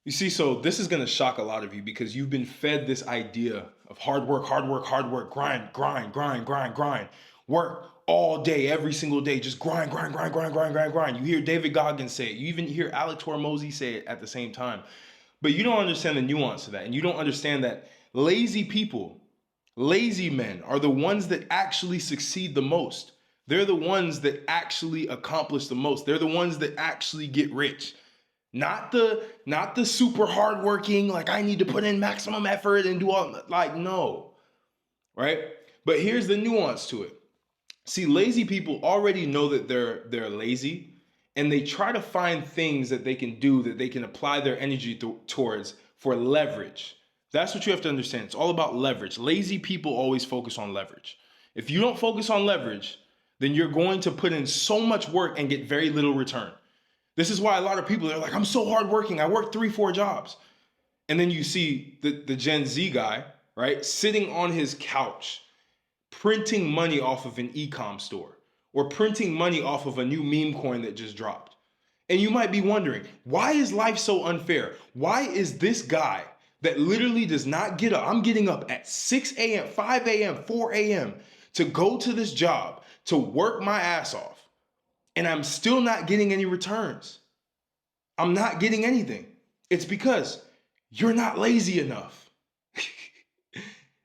You see, so this is going to shock a lot of you because you've been fed this idea of hard work, hard work, hard work, grind, grind, grind, grind, grind, work all day, every single day, just grind, grind, grind, grind, grind, grind, grind. You hear David Goggins say it. You even hear Alex Hormozy say it at the same time. But you don't understand the nuance of that. And you don't understand that lazy people, lazy men are the ones that actually succeed the most. They're the ones that actually accomplish the most. They're the ones that actually get rich. Not the super hardworking, like I need to put in maximum effort and do all like no, right? But here's the nuance to it. See, lazy people already know that they're lazy, and they try to find things that they can do that they can apply their energy towards for leverage. That's what you have to understand. It's all about leverage. Lazy people always focus on leverage. If you don't focus on leverage, then you're going to put in so much work and get very little return. This is why a lot of people are like, I'm so hardworking. I work 3-4 jobs. And then you see the Gen Z guy, right, sitting on his couch, printing money off of an e-com store or printing money off of a new meme coin that just dropped. And you might be wondering, why is life so unfair? Why is this guy that literally does not get up? I'm getting up at 6 a.m., 5 a.m., 4 a.m. to go to this job, to work my ass off. And I'm still not getting any returns. I'm not getting anything. It's because you're not lazy enough.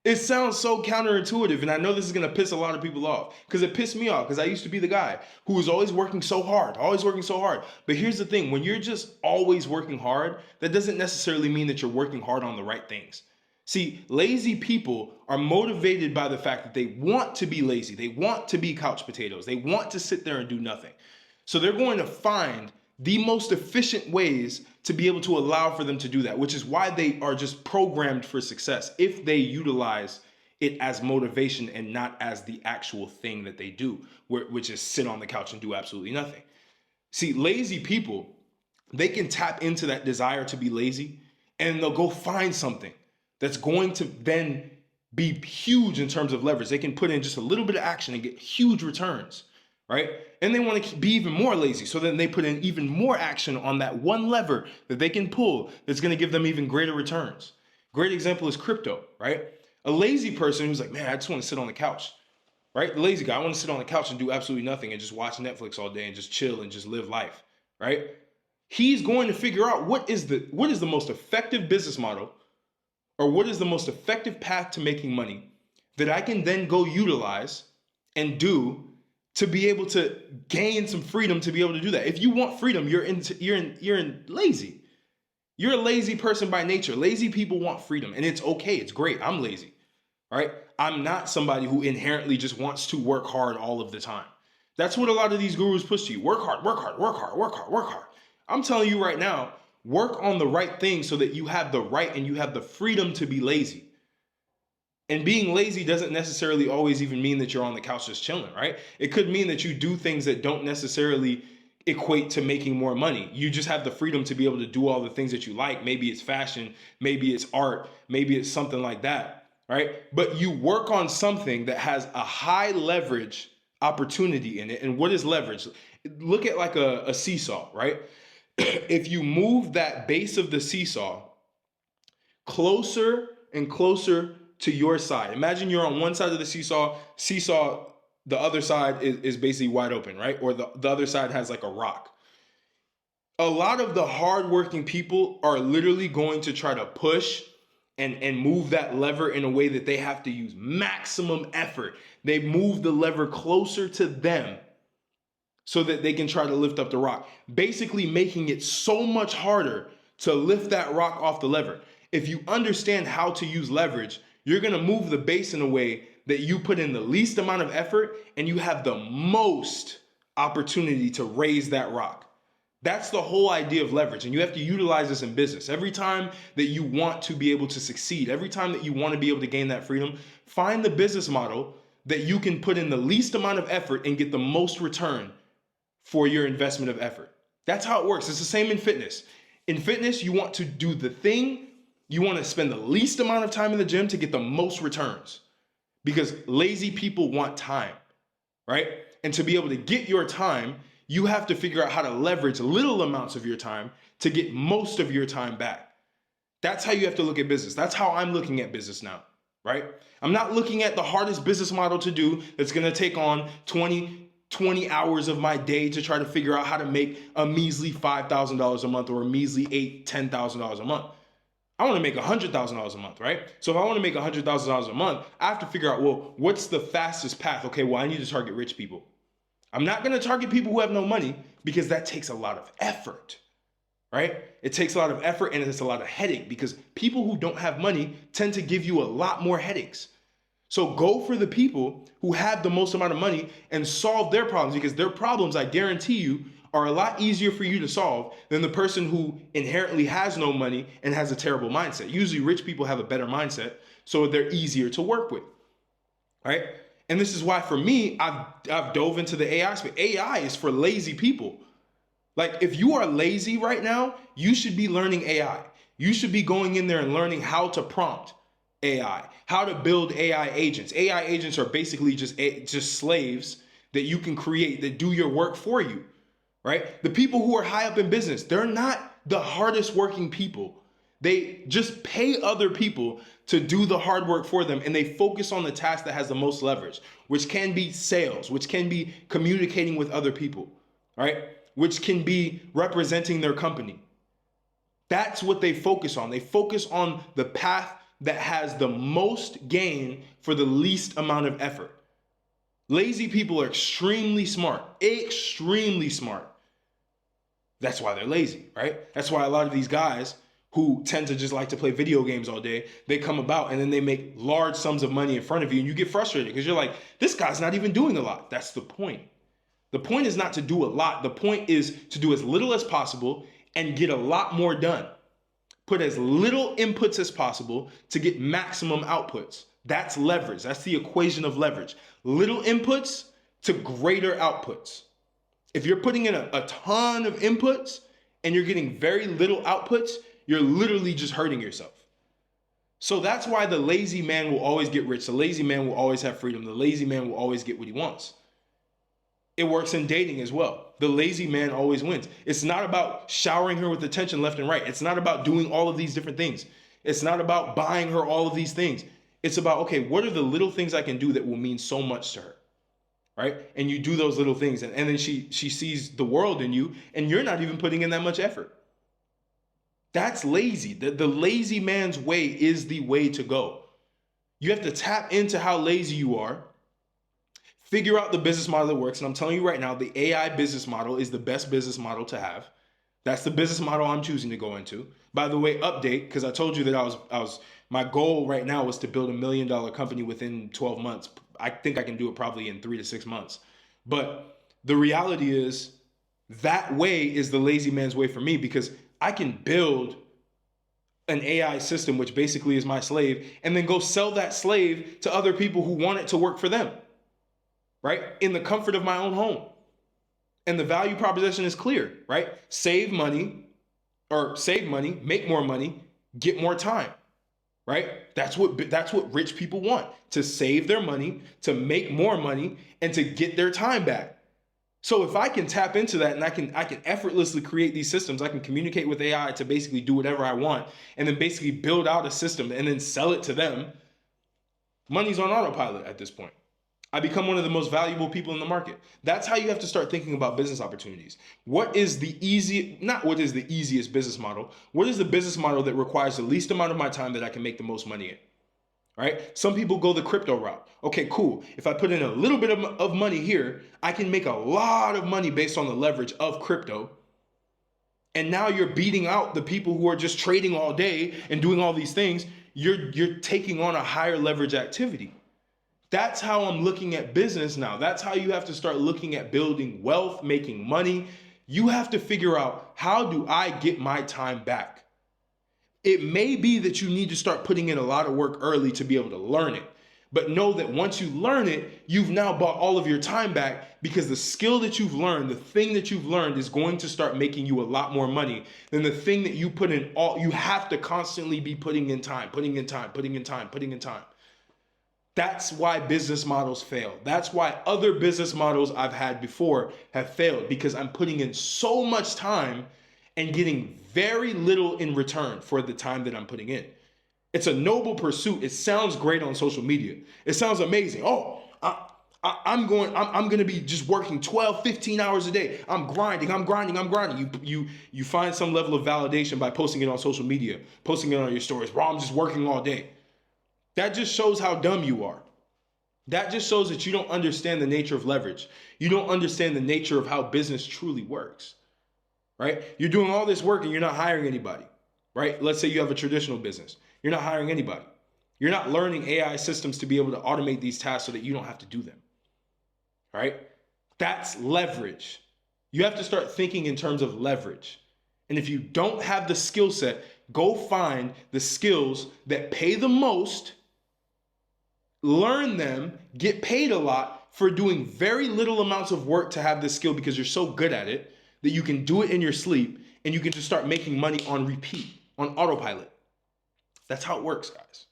It sounds so counterintuitive, and I know this is gonna piss a lot of people off because it pissed me off because I used to be the guy who was always working so hard, always working so hard. But here's the thing, when you're just always working hard, that doesn't necessarily mean that you're working hard on the right things. See, lazy people are motivated by the fact that they want to be lazy. They want to be couch potatoes. They want to sit there and do nothing. So they're going to find the most efficient ways to be able to allow for them to do that, which is why they are just programmed for success if they utilize it as motivation and not as the actual thing that they do, which is sit on the couch and do absolutely nothing. See, lazy people, they can tap into that desire to be lazy and they'll go find something that's going to then be huge in terms of leverage. They can put in just a little bit of action and get huge returns, right? And they want to be even more lazy. So then they put in even more action on that one lever that they can pull that's going to give them even greater returns. Great example is crypto, right? A lazy person who's like, man, I just want to sit on the couch, right? The lazy guy, I want to sit on the couch and do absolutely nothing and just watch Netflix all day and just chill and just live life, right? He's going to figure out what is the most effective business model or what is the most effective path to making money that I can then go utilize and do to be able to gain some freedom to be able to do that. If you want freedom, you're in lazy. You're a lazy person by nature. Lazy people want freedom, and it's okay. It's great. I'm lazy, right? I'm not somebody who inherently just wants to work hard all of the time. That's what a lot of these gurus push to you. Work hard, work hard, work hard, work hard, work hard. I'm telling you right now, work on the right thing so that you have the right and you have the freedom to be lazy. And being lazy doesn't necessarily always even mean that you're on the couch just chilling, right? It could mean that you do things that don't necessarily equate to making more money. You just have the freedom to be able to do all the things that you like. Maybe it's fashion, maybe it's art, maybe it's something like that, right? But you work on something that has a high leverage opportunity in it. And what is leverage? Look at like a seesaw, right? If you move that base of the seesaw closer and closer to your side, imagine you're on one side of the seesaw, the other side is basically wide open, right? Or the other side has like a rock. A lot of the hardworking people are literally going to try to push and move that lever in a way that they have to use maximum effort. They move the lever closer to them so that they can try to lift up the rock, basically making it so much harder to lift that rock off the lever. If you understand how to use leverage, you're going to move the base in a way that you put in the least amount of effort and you have the most opportunity to raise that rock. That's the whole idea of leverage. And you have to utilize this in business. Every time that you want to be able to succeed, every time that you want to be able to gain that freedom, find the business model that you can put in the least amount of effort and get the most return for your investment of effort. That's how it works. It's the same in fitness. In fitness, you want to do the thing, you want to spend the least amount of time in the gym to get the most returns because lazy people want time, right? And to be able to get your time, you have to figure out how to leverage little amounts of your time to get most of your time back. That's how you have to look at business. That's how I'm looking at business now, right? I'm not looking at the hardest business model to do that's going to take on 20 hours of my day to try to figure out how to make a measly $5,000 a month or a measly $10,000 a month. I want to make $100,000 a month, right? So if I want to make $100,000 a month, I have to figure out, well, what's the fastest path? Okay, well, I need to target rich people. I'm not going to target people who have no money because that takes a lot of effort, right? It takes a lot of effort and it's a lot of headache because people who don't have money tend to give you a lot more headaches. So go for the people who have the most amount of money and solve their problems, because their problems, I guarantee you, are a lot easier for you to solve than the person who inherently has no money and has a terrible mindset. Usually rich people have a better mindset, so they're easier to work with, right? And this is why for me, I've dove into the AI space. AI is for lazy people. Like if you are lazy right now, you should be learning AI. You should be going in there and learning how to prompt AI, how to build AI agents. AI agents are basically just slaves that you can create that do your work for you, right? The people who are high up in business, they're not the hardest working people. They just pay other people to do the hard work for them, and they focus on the task that has the most leverage, which can be sales, which can be communicating with other people, right? Which can be representing their company. That's what they focus on. They focus on the path that has the most gain for the least amount of effort. Lazy people are extremely smart, extremely smart. That's why they're lazy, right? That's why a lot of these guys who tend to just like to play video games all day, they come about and then they make large sums of money in front of you and you get frustrated because you're like, this guy's not even doing a lot. That's the point. The point is not to do a lot. The point is to do as little as possible and get a lot more done. Put as little inputs as possible to get maximum outputs. That's leverage. That's the equation of leverage. Little inputs to greater outputs. If you're putting in a ton of inputs and you're getting very little outputs, you're literally just hurting yourself. So that's why the lazy man will always get rich. The lazy man will always have freedom. The lazy man will always get what he wants. It works in dating as well. The lazy man always wins. It's not about showering her with attention left and right. It's not about doing all of these different things. It's not about buying her all of these things. It's about, okay, what are the little things I can do that will mean so much to her, right? And you do those little things, and then she sees the world in you, and you're not even putting in that much effort. That's lazy. The lazy man's way is the way to go. You have to tap into how lazy you are, figure out the business model that works. And I'm telling you right now, the AI business model is the best business model to have. That's the business model I'm choosing to go into. By the way, update, because I told you that my goal right now was to build $1 million company within 12 months. I think I can do it probably in 3 to 6 months. But the reality is that way is the lazy man's way for me, because I can build an AI system, which basically is my slave, and then go sell that slave to other people who want it to work for them, right? In the comfort of my own home. And the value proposition is clear, right? Save money, make more money, get more time, right? That's what rich people want, to save their money, to make more money, and to get their time back. So if I can tap into that and I can effortlessly create these systems, I can communicate with AI to basically do whatever I want and then basically build out a system and then sell it to them. Money's on autopilot at this point. I become one of the most valuable people in the market. That's how you have to start thinking about business opportunities. What is the easiest business model? What is the business model that requires the least amount of my time that I can make the most money in? Right? Some people go the crypto route. Okay, cool. If I put in a little bit of money here, I can make a lot of money based on the leverage of crypto. And now you're beating out the people who are just trading all day and doing all these things. You're taking on a higher leverage activity. That's how I'm looking at business now. That's how you have to start looking at building wealth, making money. You have to figure out, how do I get my time back? It may be that you need to start putting in a lot of work early to be able to learn it. But know that once you learn it, you've now bought all of your time back, because the skill that you've learned, the thing that you've learned, is going to start making you a lot more money than the thing that you put in. You have to constantly be putting in time. That's why business models fail. That's why other business models I've had before have failed, because I'm putting in so much time and getting very little in return for the time that I'm putting in. It's a noble pursuit. It sounds great on social media. It sounds amazing. Oh, I'm going to be just working 12, 15 hours a day. I'm grinding. You find some level of validation by posting it on social media, posting it on your stories. Bro, I'm just working all day. That just shows how dumb you are. That just shows that you don't understand the nature of leverage. You don't understand the nature of how business truly works, right? You're doing all this work and you're not hiring anybody, right? Let's say you have a traditional business. You're not hiring anybody. You're not learning AI systems to be able to automate these tasks so that you don't have to do them, right? That's leverage. You have to start thinking in terms of leverage. And if you don't have the skill set, go find the skills that pay the most, learn them, get paid a lot for doing very little amounts of work to have this skill because you're so good at it that you can do it in your sleep and you can just start making money on repeat, on autopilot. That's how it works, guys.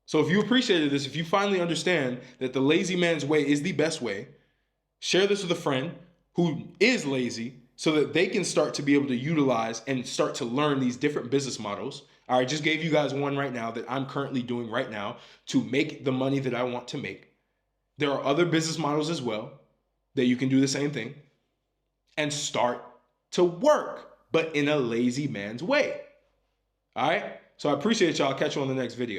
So if you appreciated this, if you finally understand that the lazy man's way is the best way, share this with a friend who is lazy so that they can start to be able to utilize and start to learn these different business models. I just gave you guys one right now that I'm currently doing right now to make the money that I want to make. There are other business models as well that you can do the same thing and start to work, but in a lazy man's way. All right? So I appreciate y'all. Catch you on the next video.